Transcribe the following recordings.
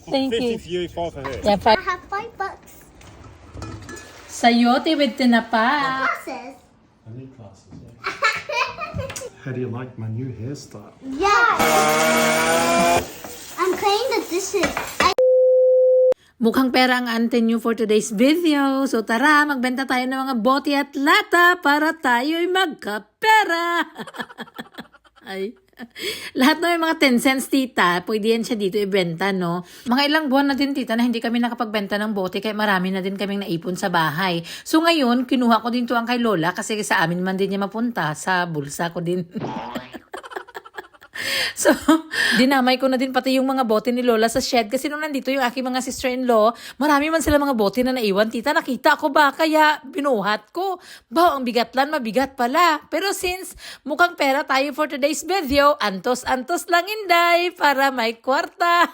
Thank 50 you. for you, 5 for her. Yeah, I have $5. Sayote with tinapa. Glasses. I need glasses, yeah. How do you like my new hairstyle? Yes. I'm cleaning the dishes. Mukhang pera ang ante nyo for today's video. So tara, magbenta tayo ng mga bote at lata para tayo'y magkapera. Ay. Lahat na may mga 10 cents, tita. Pwede yan siya dito ibenta, no? Mga ilang buwan na din, tita, na hindi kami nakapagbenta ng bote kaya marami na din kaming naipon sa bahay. So ngayon, kinuha ko din to ang kay Lola kasi sa amin man din niya mapunta. Sa bulsa ko din. So, dinamay ko na din pati yung mga bote ni Lola sa shed kasi nung nandito yung aking mga sister-in-law, marami man sila mga bote na naiwan. Tita, nakita ko ba? Kaya binuhat ko. Ang bigatlan, mabigat pala. Pero since mukhang pera tayo for today's video, antos-antos lang, Inday, para may kwarta.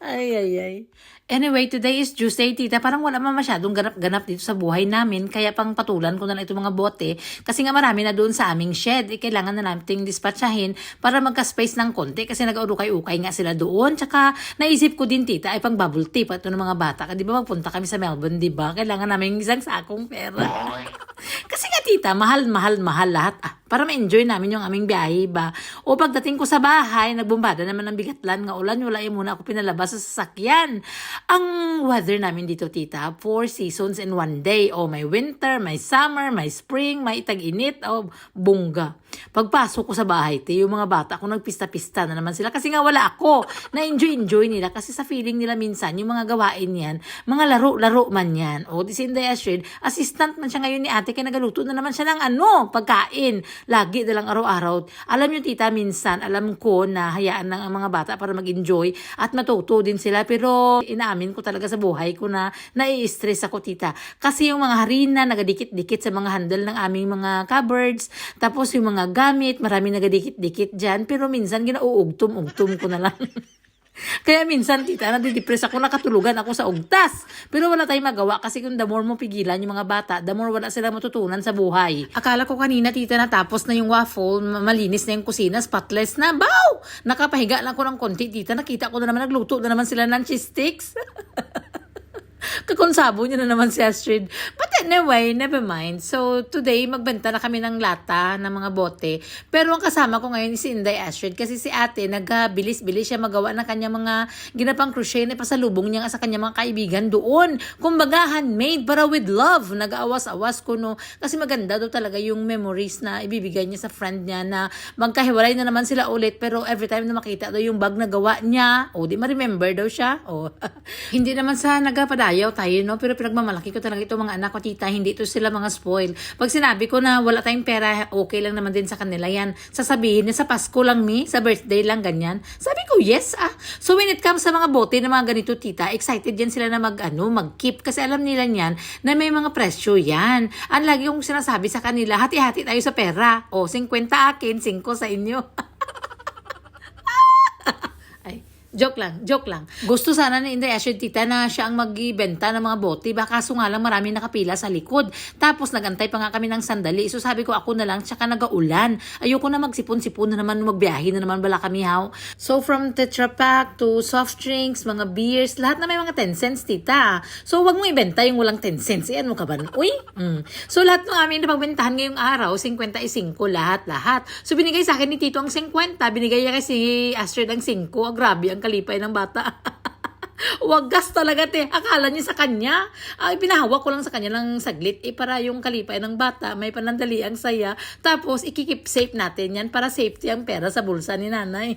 Ay. Anyway, today is Tuesday, tita. Parang wala man masyadong ganap-ganap dito sa buhay namin. Kaya pang patulan ko na lang itong mga bote. Kasi nga marami na doon sa aming shed. Kailangan na natin dispatchahin para magka-space ng konti. Kasi nag-urukay-ukay nga sila doon. Tsaka naisip ko din, tita, ay pang bubble tea. Ito ng mga bata. Di ba magpunta kami sa Melbourne, di ba? Kailangan namin isang sakong pera. Kasi nga, tita, mahal lahat. Para ma-enjoy namin yung aming biyahe ba. O pagdating ko sa bahay, nagbumbada naman ng bigatlan nga ulan. Wala yung muna ako pinalabas sa sasakyan. Ang weather namin dito, tita, 4 seasons in one day. O may winter, may summer, may spring, may tag-init, o bongga. Pagpasok ko sa bahay, yung mga bata ko nagpista-pista na naman sila. Kasi nga wala ako. Na-enjoy nila. Kasi sa feeling nila minsan, yung mga gawain yan, mga laro-laro man yan. O di si Inday Astrid, assistant man siya ngayon ni ate, kaya nagaluto na naman siya ng pagkain. Lagi na lang araw-araw. Alam nyo, tita, minsan, alam ko na hayaan lang ang mga bata para mag-enjoy at matuto din sila. Pero inaamin ko talaga sa buhay ko na nai-stress ako, tita. Kasi yung mga harina, nagadikit-dikit sa mga handle ng aming mga cupboards. Tapos yung mga gamit, marami nagadikit-dikit dyan. Pero minsan, ginauugtom-ugtom ko na lang. Kaya minsan, tita, nadidepress ako, nakatulugan ako sa ugtas. Pero wala tayong magawa kasi kung the more mo pigilan yung mga bata, the more wala sila matutunan sa buhay. Akala ko kanina, tita, natapos na yung waffle, malinis na yung kusina, spotless na. Nakapahiga lang ko ng konti, tita. Nakita ko na naman, nagluto na naman sila ng cheese sticks. Kakonsabo niya na naman si Astrid. But anyway, never mind. So, today, magbenta na kami ng lata, ng mga bote. Pero ang kasama ko ngayon si Inday Astrid kasi si ate, nagbilis-bilis siya magawa ng kanya mga ginapang crochet na pasalubong niya sa kanya mga kaibigan doon. Kumbaga, handmade para with love. Nag-aawas-awas ko, no. Kasi maganda daw talaga yung memories na ibibigay niya sa friend niya na magkahiwalay na naman sila ulit. Pero every time na makita daw yung bag na gawa niya, di ma-remember daw siya. Hindi naman sa nagapadayaw tayo, no? Pero pinagmamalaki ko talaga ito mga anak ko, tita. Hindi ito sila mga spoil. Pag sinabi ko na wala tayong pera, okay lang naman din sa kanila yan. Sasabihin niya sa Pasko lang, sa birthday lang, ganyan. Sabi ko, yes, So when it comes sa mga bote na mga ganito, tita, excited yan sila na mag-keep. Kasi alam nila yan na may mga presyo yan. Ang lagi kong sinasabi sa kanila, hati-hati tayo sa pera. 50 akin, 5 sa inyo. Joke lang. Gusto sana ni Inday Astrid, tita, na siya ang magbenta ng mga bote. Baka kaso nga lang marami nakapila sa likod. Tapos nagantay pa nga kami ng sandali. So sabi ko, ako na lang, tsaka nagaulan. Ayoko na magsipon-sipon na naman, magbiyahe na naman bala kami, So from Tetra Pak to soft drinks, mga beers, lahat na may mga 10 cents, tita. So wag mo ibenta yung walang 10 cents. Ano ka ba? So lahat ng amin na pagbentahan ngayong araw, 55 lahat. So binigay sa akin ni Tito ang 50. Binigay niya kasi Astrid ang 5. Grabe ang kalipay ng bata. Wagas talaga, te. Akala niya sa kanya. Pinahawak ko lang sa kanya ng saglit. Para yung kalipay ng bata, may panandali ang saya. Tapos, ikikip safe natin yan para safety ang pera sa bulsa ni nanay.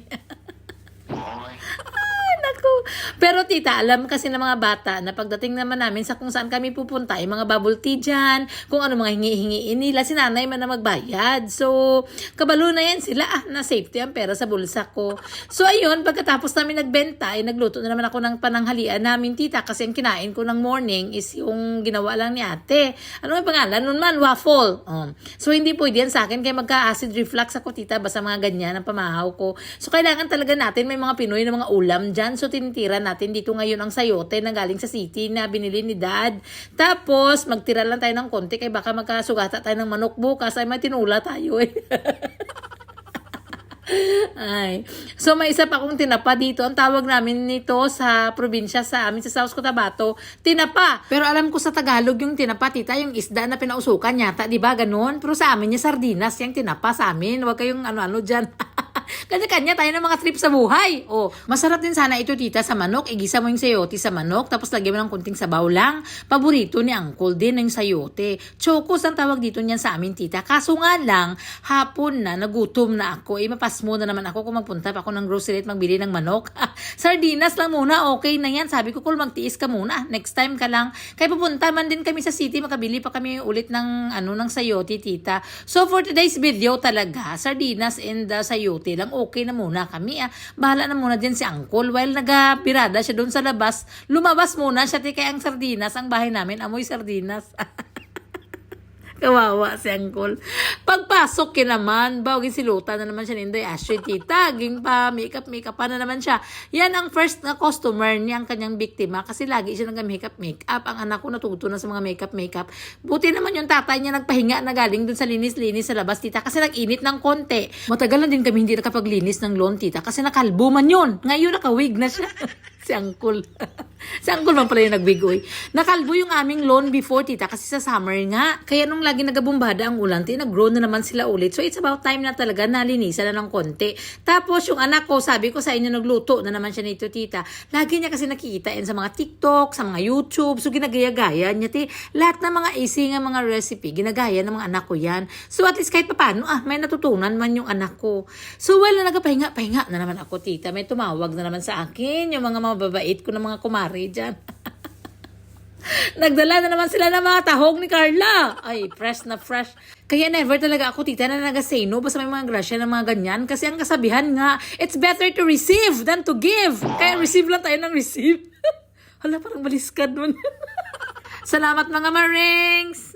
Pero tita, alam kasi ng mga bata na pagdating naman namin sa kung saan kami pupunta, yung mga bubble tea dyan, kung ano mga hingi-hingiin nila, si nanay man na magbayad. So, kabalo na yan sila, na safety ang pera sa bulsa ko. So, ayun, pagkatapos namin nagbenta, nagluto na naman ako ng pananghalian namin, tita, kasi ang kinain ko ng morning is yung ginawa lang ni ate. Ano ang pangalan? Nun man, waffle. So, hindi pwede yan sa akin, kaya magka-acid reflux ako, tita, basta mga ganyan ang pamahaw ko. So, kailangan talaga natin may mga Pinoy na mga ulam dyan. So, tinitira natin dito ngayon ang sayote na galing sa city na binili ni dad. Tapos, magtira lang tayo ng konti kaya baka magkasugata tayo ng manok bukas ay may tinula tayo. Ay. So may isa pa akong tinapa dito. Ang tawag namin nito sa probinsya sa amin sa South Cotabato, tinapa. Pero alam ko sa Tagalog yung tinapa, tita, yung isda na pinausukan yata, 'di ba? Ganun. Pero sa amin yung sardinas, yung tinapa sa amin. Huwag kayong ano-ano diyan. Kanya-kanya tayo ng mga trip sa buhay. Oh, masarap din sana ito, tita, sa manok. Igisa mo yung sayote sa manok, tapos lagyan mo ng kunting sabaw lang. Paborito ni Uncle din yung sayote. Chocos ang tawag dito niyan sa amin, tita. Kaso nga lang, hapon na, nagutom na ako. Mapasmo na naman ako kung magpunta pa ako ng grocery at magbili ng manok. Sardinas lang muna, okay na yan. Sabi ko, kung magtiis ka muna. Next time ka lang. Kaya pupunta man din kami sa city, makabili pa kami ulit ng, ng sayote, tita. So, for today's video talaga, sardinas and sayote lang, okay na muna kami. Bahala na muna din si Uncle. While nagabirada siya doon sa labas, lumabas muna siya. Kaya ang sardinas, ang bahay namin, amoy sardinas. Kawawa si Uncle. Pagpasok naman, bawagin si Luta na naman siya ninday Ashley, tita. Ging pa, makeup pa na naman siya. Yan ang first na customer niya, ang kanyang biktima. Kasi lagi siya nag-makeup. Ang anak ko natuto na sa mga makeup. Buti naman yung tatay niya nagpahinga na galing dun sa linis-linis sa labas, tita. Kasi nag-init ng konti. Matagal na din kami hindi nakapaglinis ng lawn, tita. Kasi nakalbo man yun. Ngayon nakawig na siya. Si Uncle. Si Uncle man pala yung nag-wig, oy. Nakalbo yung aming lawn before, tita, kasi sa summer nga. Kaya nung lagi nagabumbada ang ulan, nag-grow na naman sila ulit. So, it's about time na talaga na linisan na ng konti. Tapos, yung anak ko, sabi ko sa inyo, nagluto na naman siya nito, tita. Lagi niya kasi nakikita sa mga TikTok, sa mga YouTube. So, ginagaya-gaya niya, lahat ng mga easy nga mga recipe, ginagaya ng mga anak ko yan. So, at least kahit paano, may natutunan man yung anak ko. So, well, na nagpahinga na naman ako, tita. May tumawag na naman sa akin, yung mga mababait ko ng mga kumari dyan. Nagdala na naman sila ng mga tahong ni Carla. Ay, fresh na fresh. Kaya never talaga ako, tita, na nag-say no basta may mga grasya ng mga ganyan. Kasi ang kasabihan nga, it's better to receive than to give. Kaya receive lang tayo ng receive. Hala, parang baliskad nun. Salamat mga marings!